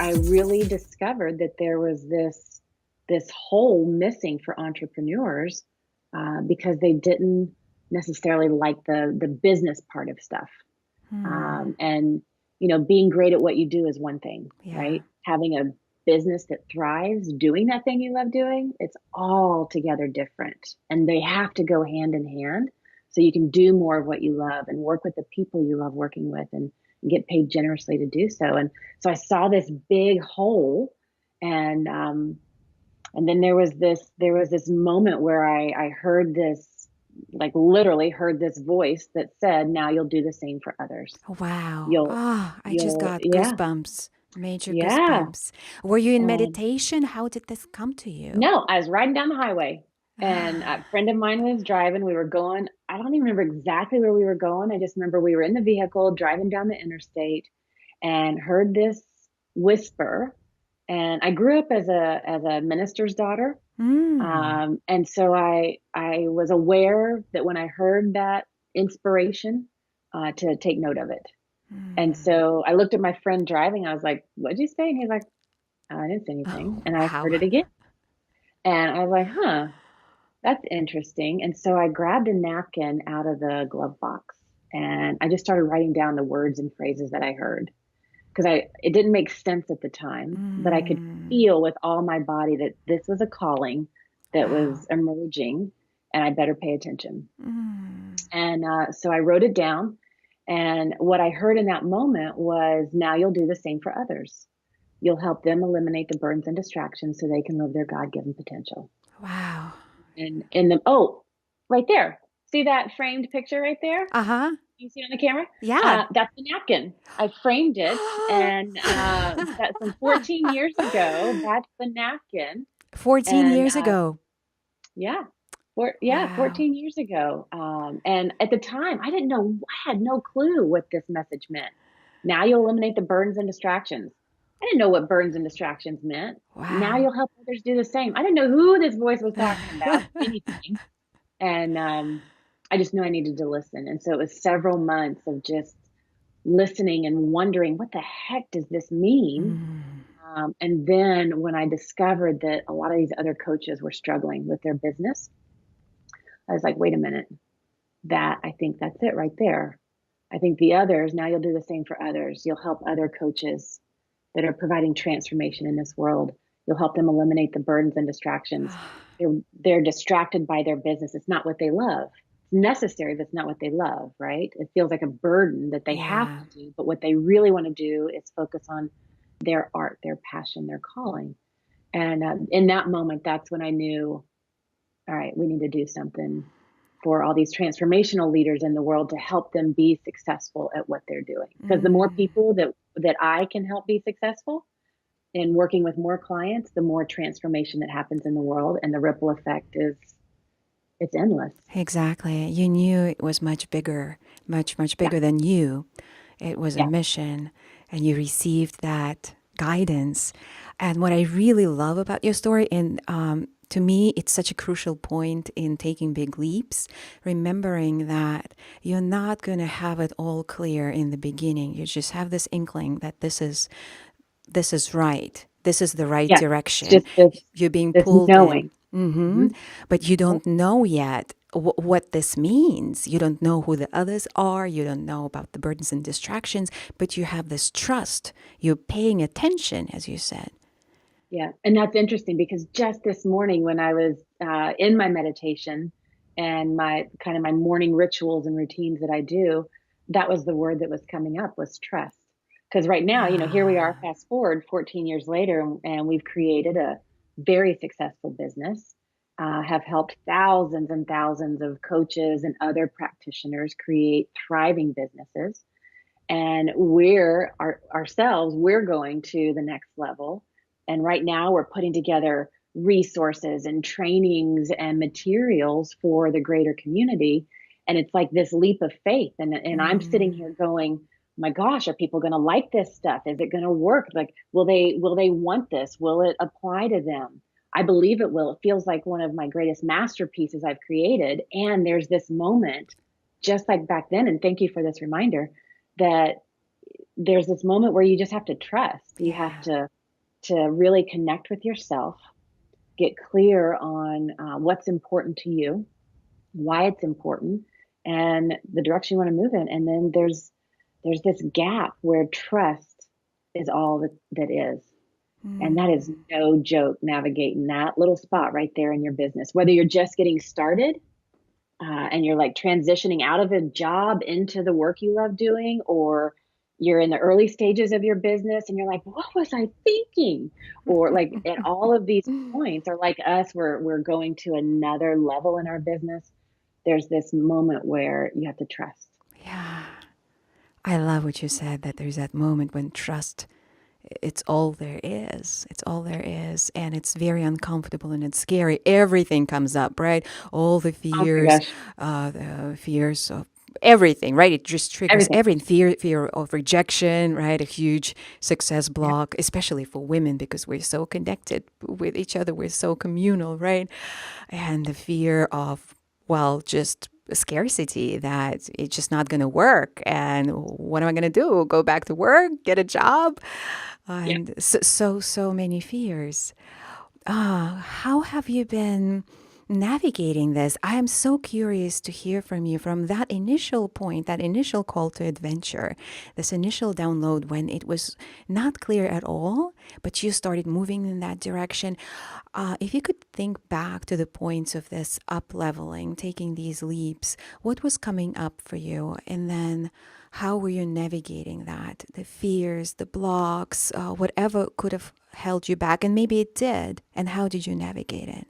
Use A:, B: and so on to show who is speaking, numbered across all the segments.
A: I really discovered that there was this hole missing for entrepreneurs because they didn't necessarily like the business part of stuff.
B: Hmm.
A: And being great at what you do is one thing,
B: Yeah.
A: right? Having a business that thrives doing that thing you love doing, it's altogether different. And they have to go hand in hand so you can do more of what you love and work with the people you love working with and get paid generously to do so. And so I saw this big hole, and and then there was this moment where I heard this, like literally heard this voice that said, now you'll do the same for others.
B: Wow.
A: You'll
B: Ah, I just
A: you'll
B: got
A: Yeah,
B: goosebumps. Major
A: yeah.
B: goosebumps. Were you in
A: And
B: meditation? How did this come to you?
A: no, I was riding down the highway, and a friend of mine was driving. We were going, I don't even remember exactly where we were going. I just remember we were in the vehicle driving down the interstate and heard this whisper. And I grew up as a minister's daughter.
B: Mm.
A: And so I was aware that when I heard that inspiration, to take note of it. And
B: Mm.
A: so I looked at my friend driving. I was like, "What'd you say?" And he's like, "I didn't say anything."
B: Oh,
A: And I
B: wow.
A: heard it again. And I was like, "Huh, that's interesting." And so I grabbed a napkin out of the glove box and I just started writing down the words and phrases that I heard, because I it didn't make sense at the time, but I could
B: Mm.
A: feel with all my body that this was a calling that
B: Wow.
A: was emerging, and I better pay attention.
B: Mm.
A: And so I wrote it down, and what I heard in that moment was, now you'll do the same for others. You'll help them eliminate the burdens and distractions so they can live their God-given potential.
B: Wow.
A: And in the oh, right there. See that framed picture right there?
B: Uh-huh.
A: You see it on the camera?
B: Yeah.
A: That's the napkin. I framed it, and that's from 14 years ago. That's the napkin,
B: 14
A: and
B: years ago.
A: yeah,
B: Wow.
A: 14 years ago. And at the time, I didn't know. I had no clue what this message meant. Now you'll eliminate the burdens and distractions. I didn't know what burdens and distractions meant. Now
B: Wow.
A: you'll help others do the same. I didn't know who this voice was talking about, anything. And I just knew I needed to listen. And so it was several months of just listening and wondering, what the heck does this mean?
B: Mm.
A: And then when I discovered that a lot of these other coaches were struggling with their business, I was like, wait a minute, I think that's it right there. I think the others, now you'll do the same for others. You'll help other coaches that are providing transformation in this world. You'll help them eliminate the burdens and distractions. They're distracted by their business. It's not what they love. It's necessary, but it's not what they love, right? It feels like a burden that they have
B: Yeah.
A: to do, but what they really want to do is focus on their art, their passion, their calling. And in that moment, that's when I knew, all right, we need to do something for all these transformational leaders in the world to help them be successful at what they're doing. Because the more
B: Mm.
A: people that I can help be successful in working with more clients, the more transformation that happens in the world, and the ripple effect is, it's endless.
B: Exactly. You knew it was much bigger, much, much
A: Yeah,
B: bigger than you. It was a
A: yeah,
B: mission, and you received that guidance. And what I really love about your story, and to me, it's such a crucial point in taking big leaps, remembering that you're not going to have it all clear in the beginning. You just have this inkling that this is right. This is the right
A: yeah. It's
B: direction.
A: just this
B: You're being
A: this
B: pulled in.
A: knowing.
B: Hmm.
A: Hmm.
B: But you
A: Yeah,
B: don't know yet what this means. You don't know who the others are. You don't know about the burdens and distractions, but you have this trust. You're paying attention, as you said.
A: yeah. And that's interesting because just this morning when I was in my meditation and my kind of my morning rituals and routines that I do, that was the word that was coming up, was trust. Because right now, here we are,
B: Ah,
A: fast forward 14 years later, and we've created a very successful business, have helped thousands and thousands of coaches and other practitioners create thriving businesses. And ourselves, we're going to the next level. And right now we're putting together resources and trainings and materials for the greater community. And it's like this leap of faith. And I'm sitting
B: mm,
A: here going, my gosh, are people going to like this stuff? Is it going to work? Like, will they want this? Will it apply to them? I believe it will. It feels like one of my greatest masterpieces I've created. And there's this moment, just like back then. And thank you for this reminder, that there's this moment where you just have to trust. You have
B: yeah.
A: to really connect with yourself, get clear on what's important to you, why it's important, and the direction you want to move in. And then there's this gap where trust is all that is. And that is no joke, navigating that little spot right there in your business, whether you're just getting started and you're like transitioning out of a job into the work you love doing, or you're in the early stages of your business and you're like, what was I thinking? Or like at all of these points, or like us, we're going to another level in our business. There's this moment where you have to trust.
B: Yeah. I love what you said, that there's that moment when trust, it's all there is. It's all there is. And it's very uncomfortable and it's scary. Everything comes up, right? All
A: Oh my
B: the
A: gosh,
B: fears of everything, right? It just triggers
A: everything.
B: everything. Fear of rejection, right? A huge success
A: Yeah.
B: block, especially for women because we're so connected with each other. We're so communal, right? And the fear of, well, just scarcity, that it's just not going to work. And what am I going to do? Go back to work, get a job?
A: Yeah.
B: And so many fears. How have you been navigating this? I am so curious to hear from you from that initial point, that initial call to adventure, this initial download when it was not clear at all, but you started moving in that direction. If you could think back to the points of this up leveling, taking these leaps, what was coming up for you? And then how were you navigating that? The fears, the blocks, whatever could have held you back, and maybe it did. And how did you navigate it?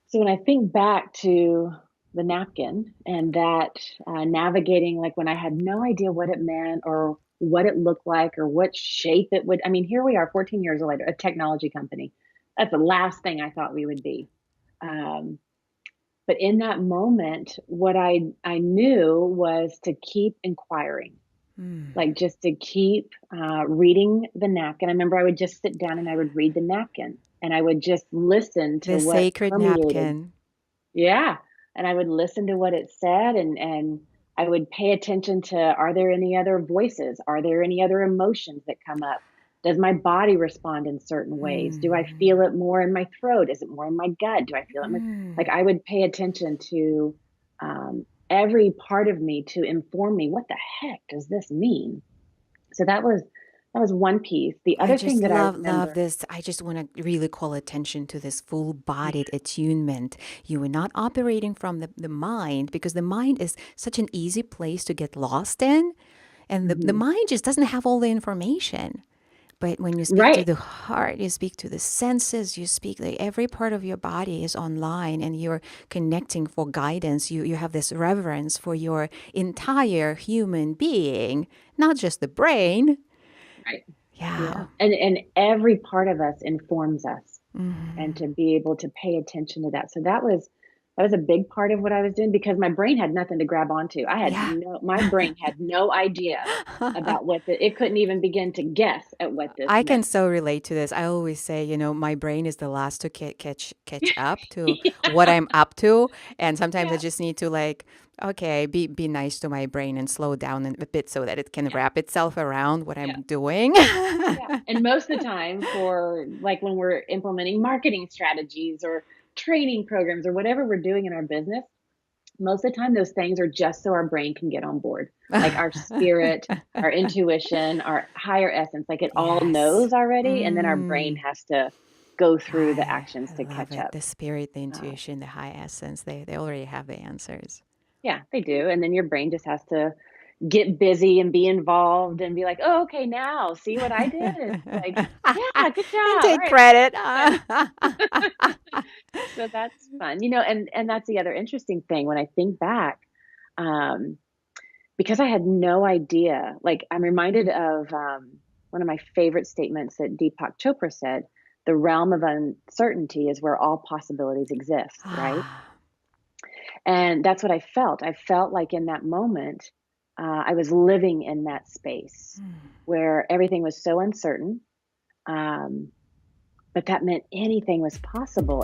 A: So when I think back to the napkin and that navigating, like when I had no idea what it meant or what it looked like or what shape it would, I mean, here we are 14 years later, a technology company. That's the last thing I thought we would be. Um, but in that moment, what I knew was to keep inquiring, like just to keep reading the napkin. I remember I would just sit down and I would read the napkin and I would just listen to
B: The
A: what
B: sacred
A: permeated.
B: napkin.
A: Yeah. And I would listen to what it said, and I would pay attention to, are there any other voices? Are there any other emotions that come up? Does my body respond in certain ways? Do I feel it more in my throat? Is it more in my gut? Do I feel it more? Like I would pay attention to every part of me to inform me, what the heck does this mean? So that was one piece. The
B: I
A: other
B: just
A: thing that I
B: love
A: remember,
B: this. I just want to really call attention to this full bodied attunement. You are not operating from the mind, because the mind is such an easy place to get lost in. And the
A: mhm,
B: mind just doesn't have all the information. But when you speak to
A: right,
B: the heart, you speak to the senses, you speak, like every part of your body is online and you're connecting for guidance. You have this reverence for your entire human being, not just the brain.
A: right. Yeah.
B: Yeah.
A: And every part of us informs us, and to be able to pay attention to that. So that was a big part of what I was doing, because my brain had nothing to grab onto.
B: Yeah.
A: My brain had no idea about it couldn't even begin to guess at what this
B: I can
A: meant.
B: so relate to this. I always say, my brain is the last to catch up to what I'm up to, and sometimes I
A: Yeah.
B: just need to, like, okay, be nice to my brain and slow down a bit so that it can
A: Yeah.
B: wrap itself around what
A: Yeah.
B: I'm doing.
A: Yeah. And most of the time, for like when we're implementing marketing strategies or training programs or whatever we're doing in our business, most of the time those things are just so our brain can get on board, like our spirit, our intuition, our higher essence, like it all
B: Yes.
A: knows already, and then our brain
B: Mm.
A: has to go through the
B: I
A: actions to
B: love
A: catch
B: it.
A: up.
B: The spirit, the
A: uh,
B: intuition, the high essence, they already have the answers.
A: yeah, they do, and then your brain just has to get busy and be involved and be like, oh, okay, now see what I did, and like, yeah, good
B: And
A: job, all
B: take
A: right,
B: credit.
A: good. So that's fun, and that's the other interesting thing when I think back. um because I had no idea. Like I'm reminded of one of my favorite statements that Deepak Chopra said: "The realm of uncertainty is where all possibilities exist." Right, and that's what I felt. I felt like in that moment, I was living in that space where everything was so uncertain, um, but that meant anything was possible.